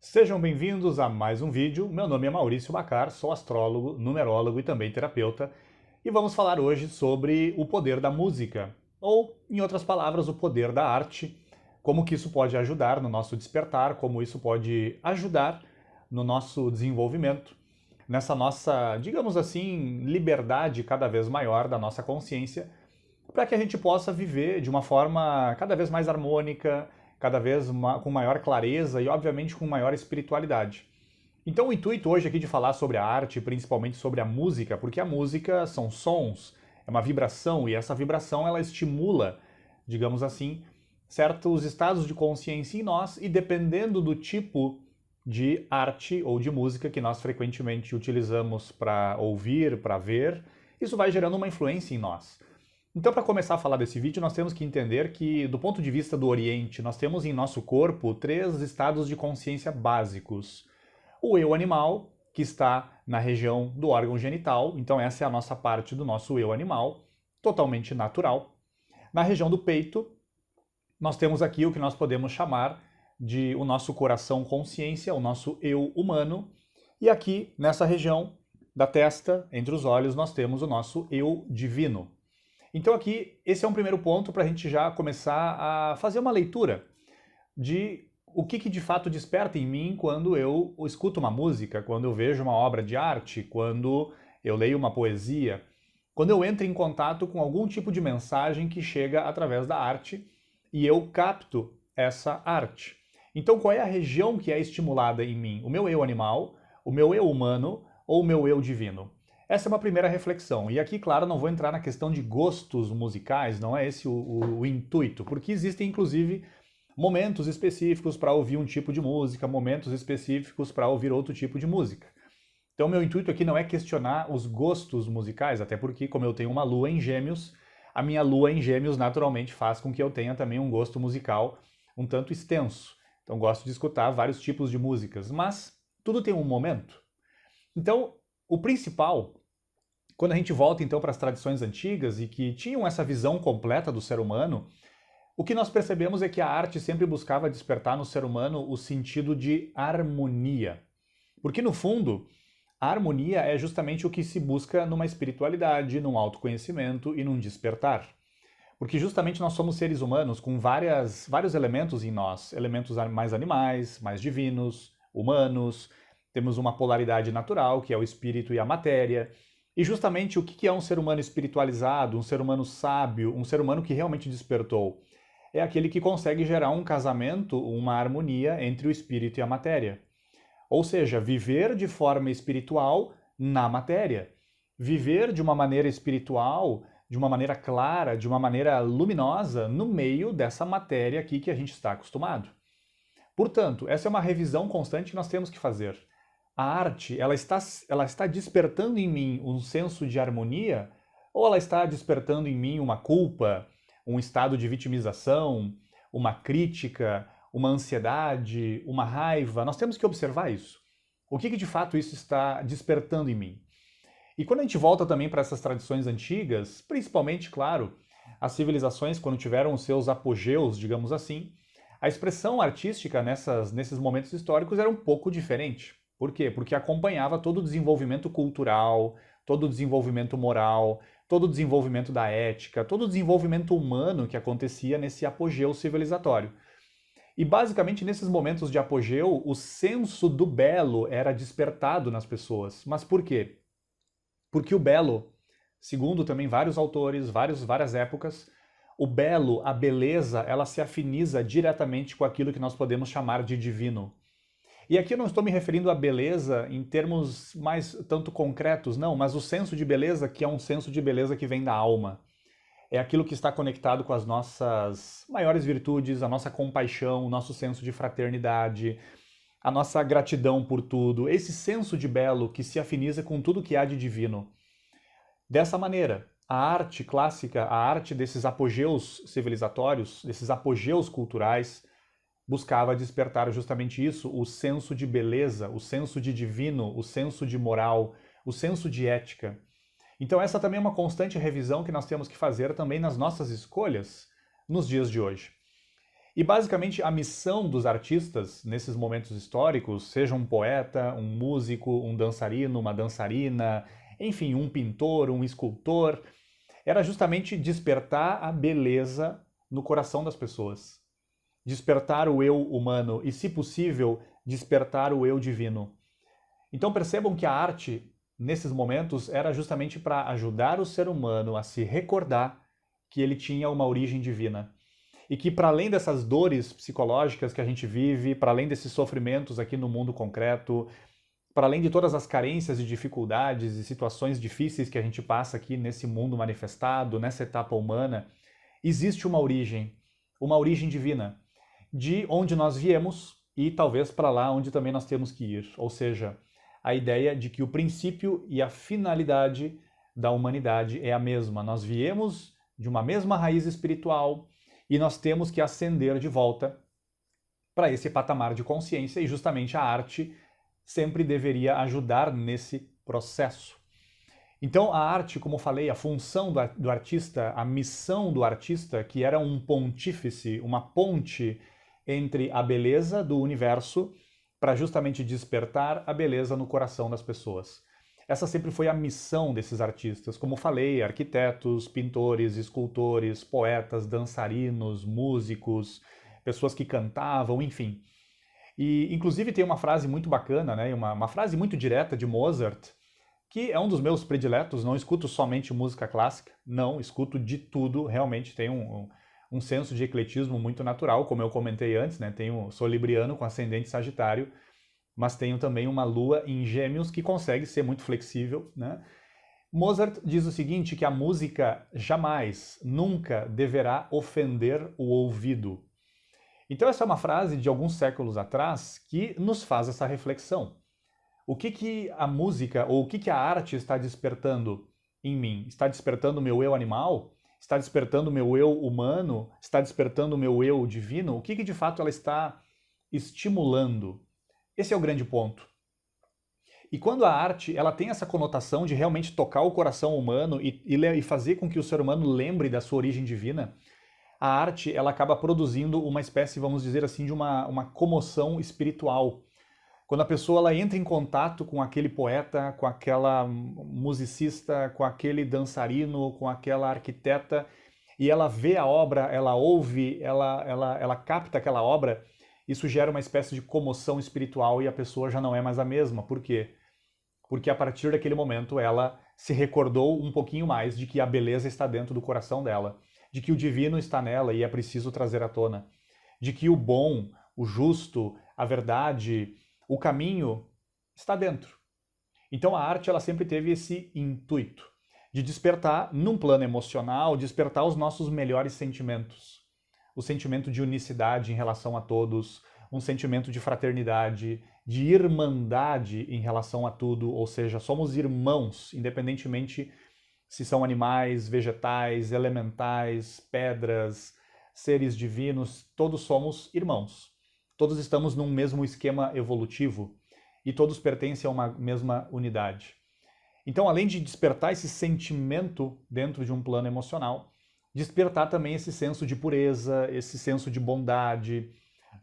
Sejam bem-vindos a mais um vídeo. Meu nome é Maurício Bacar, sou astrólogo, numerólogo e também terapeuta, e vamos falar hoje sobre o poder da música, ou, em outras palavras, o poder da arte, como que isso pode ajudar no nosso despertar, como isso pode ajudar no nosso desenvolvimento, nessa nossa, digamos assim, liberdade cada vez maior da nossa consciência, para que a gente possa viver de uma forma cada vez mais harmônica, cada vez com maior clareza e, obviamente, com maior espiritualidade. Então, o intuito hoje aqui de falar sobre a arte, principalmente sobre a música, porque a música são sons, é uma vibração, e essa vibração ela estimula, digamos assim, certos estados de consciência em nós, e dependendo do tipo de arte ou de música que nós frequentemente utilizamos para ouvir, para ver, isso vai gerando uma influência em nós. Então, para começar a falar desse vídeo, nós temos que entender que, do ponto de vista do Oriente, nós temos em nosso corpo três estados de consciência básicos. O eu animal, que está na região do órgão genital, então essa é a nossa parte do nosso eu animal, totalmente natural. Na região do peito, nós temos aqui o que nós podemos chamar de o nosso coração consciência, o nosso eu humano. E aqui, nessa região da testa, entre os olhos, nós temos o nosso eu divino. Então aqui, esse é um primeiro ponto para a gente já começar a fazer uma leitura de o que de fato desperta em mim quando eu escuto uma música, quando eu vejo uma obra de arte, quando eu leio uma poesia, quando eu entro em contato com algum tipo de mensagem que chega através da arte e eu capto essa arte. Então qual é a região que é estimulada em mim? O meu eu animal, o meu eu humano ou o meu eu divino? Essa é uma primeira reflexão. E aqui, claro, não vou entrar na questão de gostos musicais, não é esse o intuito, porque existem, inclusive, momentos específicos para ouvir um tipo de música, momentos específicos para ouvir outro tipo de música. Então, meu intuito aqui não é questionar os gostos musicais, até porque, como eu tenho uma lua em Gêmeos, a minha lua em Gêmeos naturalmente faz com que eu tenha também um gosto musical um tanto extenso. Então, gosto de escutar vários tipos de músicas, mas tudo tem um momento. Então, o principal, quando a gente volta então para as tradições antigas e que tinham essa visão completa do ser humano, o que nós percebemos é que a arte sempre buscava despertar no ser humano o sentido de harmonia. Porque no fundo, a harmonia é justamente o que se busca numa espiritualidade, num autoconhecimento e num despertar. Porque justamente nós somos seres humanos com vários elementos em nós, elementos mais animais, mais divinos, humanos, temos uma polaridade natural, que é o espírito e a matéria. E justamente o que é um ser humano espiritualizado, um ser humano sábio, um ser humano que realmente despertou? É aquele que consegue gerar um casamento, uma harmonia entre o espírito e a matéria. Ou seja, viver de forma espiritual na matéria. Viver de uma maneira espiritual, de uma maneira clara, de uma maneira luminosa, no meio dessa matéria aqui que a gente está acostumado. Portanto, essa é uma revisão constante que nós temos que fazer. A arte, ela está despertando em mim um senso de harmonia ou ela está despertando em mim uma culpa, um estado de vitimização, uma crítica, uma ansiedade, uma raiva? Nós temos que observar isso. O que de fato isso está despertando em mim? E quando a gente volta também para essas tradições antigas, principalmente, claro, as civilizações quando tiveram os seus apogeus, digamos assim, a expressão artística nesses momentos históricos era um pouco diferente. Por quê? Porque acompanhava todo o desenvolvimento cultural, todo o desenvolvimento moral, todo o desenvolvimento da ética, todo o desenvolvimento humano que acontecia nesse apogeu civilizatório. E basicamente nesses momentos de apogeu, o senso do belo era despertado nas pessoas. Mas por quê? Porque o belo, segundo também vários autores, várias épocas, o belo, a beleza, ela se afiniza diretamente com aquilo que nós podemos chamar de divino. E aqui eu não estou me referindo à beleza em termos mais tanto concretos, não, mas o senso de beleza que é um senso de beleza que vem da alma. É aquilo que está conectado com as nossas maiores virtudes, a nossa compaixão, o nosso senso de fraternidade, a nossa gratidão por tudo, esse senso de belo que se afiniza com tudo que há de divino. Dessa maneira, a arte clássica, a arte desses apogeus civilizatórios, desses apogeus culturais, buscava despertar justamente isso, o senso de beleza, o senso de divino, o senso de moral, o senso de ética. Então essa também é uma constante revisão que nós temos que fazer também nas nossas escolhas nos dias de hoje. E basicamente a missão dos artistas nesses momentos históricos, seja um poeta, um músico, um dançarino, uma dançarina, enfim, um pintor, um escultor, era justamente despertar a beleza no coração das pessoas. Despertar o eu humano e, se possível, despertar o eu divino. Então percebam que a arte, nesses momentos, era justamente para ajudar o ser humano a se recordar que ele tinha uma origem divina. E que, para além dessas dores psicológicas que a gente vive, para além desses sofrimentos aqui no mundo concreto, para além de todas as carências e dificuldades e situações difíceis que a gente passa aqui nesse mundo manifestado, nessa etapa humana, existe uma origem divina, de onde nós viemos e talvez para lá onde também nós temos que ir. Ou seja, a ideia de que o princípio e a finalidade da humanidade é a mesma. Nós viemos de uma mesma raiz espiritual e nós temos que ascender de volta para esse patamar de consciência, e justamente a arte sempre deveria ajudar nesse processo. Então a arte, como falei, a função do artista, a missão do artista, que era um pontífice, uma ponte entre a beleza do universo para justamente despertar a beleza no coração das pessoas. Essa sempre foi a missão desses artistas, como falei, arquitetos, pintores, escultores, poetas, dançarinos, músicos, pessoas que cantavam, enfim. E inclusive tem uma frase muito bacana, né? uma frase muito direta de Mozart, que é um dos meus prediletos. Não escuto somente música clássica, não, escuto de tudo, realmente tem um senso de ecletismo muito natural, como eu comentei antes, né? Sou libriano com ascendente sagitário, mas tenho também uma lua em Gêmeos que consegue ser muito flexível, né? Mozart diz o seguinte, que a música jamais, nunca deverá ofender o ouvido. Então essa é uma frase de alguns séculos atrás que nos faz essa reflexão. O que a música ou o que a arte está despertando em mim? Está despertando o meu eu animal? Está despertando o meu eu humano? Está despertando o meu eu divino? O que de fato ela está estimulando? Esse é o grande ponto. E quando a arte ela tem essa conotação de realmente tocar o coração humano e fazer com que o ser humano lembre da sua origem divina, a arte ela acaba produzindo uma espécie, vamos dizer assim, de uma comoção espiritual. Quando a pessoa ela entra em contato com aquele poeta, com aquela musicista, com aquele dançarino, com aquela arquiteta, e ela vê a obra, ela ouve, ela capta aquela obra, isso gera uma espécie de comoção espiritual e a pessoa já não é mais a mesma. Por quê? Porque a partir daquele momento ela se recordou um pouquinho mais de que a beleza está dentro do coração dela, de que o divino está nela e é preciso trazer à tona, de que o bom, o justo, a verdade, o caminho está dentro. Então a arte ela sempre teve esse intuito de despertar, num plano emocional, despertar os nossos melhores sentimentos. O sentimento de unicidade em relação a todos, um sentimento de fraternidade, de irmandade em relação a tudo, ou seja, somos irmãos, independentemente se são animais, vegetais, elementais, pedras, seres divinos, todos somos irmãos. Todos estamos num mesmo esquema evolutivo e todos pertencem a uma mesma unidade. Então, além de despertar esse sentimento dentro de um plano emocional, despertar também esse senso de pureza, esse senso de bondade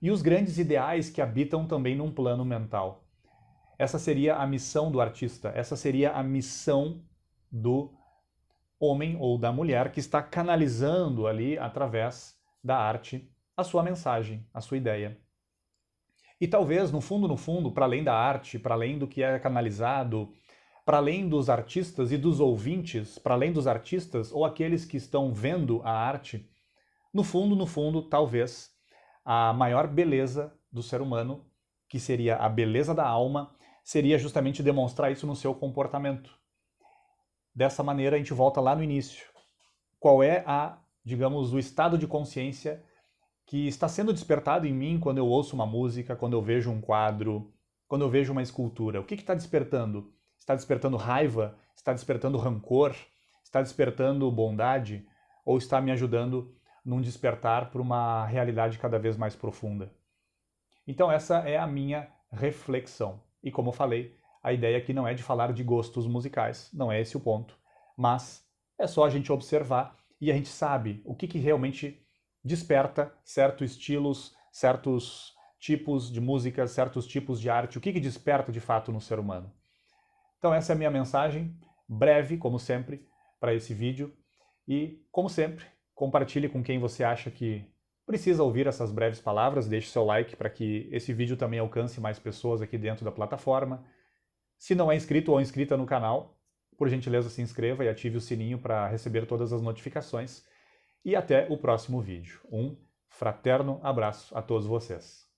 e os grandes ideais que habitam também num plano mental. Essa seria a missão do artista, essa seria a missão do homem ou da mulher que está canalizando ali, através da arte, a sua mensagem, a sua ideia. E talvez, no fundo, para além da arte, para além do que é canalizado, para além dos artistas e dos ouvintes, para além dos artistas ou aqueles que estão vendo a arte, no fundo, talvez, a maior beleza do ser humano, que seria a beleza da alma, seria justamente demonstrar isso no seu comportamento. Dessa maneira, a gente volta lá no início. Qual é digamos, o estado de consciência que está sendo despertado em mim quando eu ouço uma música, quando eu vejo um quadro, quando eu vejo uma escultura? O que está despertando? Está despertando raiva? Está despertando rancor? Está despertando bondade? Ou está me ajudando num despertar para uma realidade cada vez mais profunda? Então essa é a minha reflexão. E como eu falei, a ideia aqui não é de falar de gostos musicais, não é esse o ponto, mas é só a gente observar e a gente sabe o que realmente desperta certos estilos, certos tipos de música, certos tipos de arte, o que desperta de fato no ser humano. Então essa é a minha mensagem, breve, como sempre, para esse vídeo. E, como sempre, compartilhe com quem você acha que precisa ouvir essas breves palavras, deixe seu like para que esse vídeo também alcance mais pessoas aqui dentro da plataforma. Se não é inscrito ou inscrita no canal, por gentileza se inscreva e ative o sininho para receber todas as notificações. E até o próximo vídeo. Um fraterno abraço a todos vocês.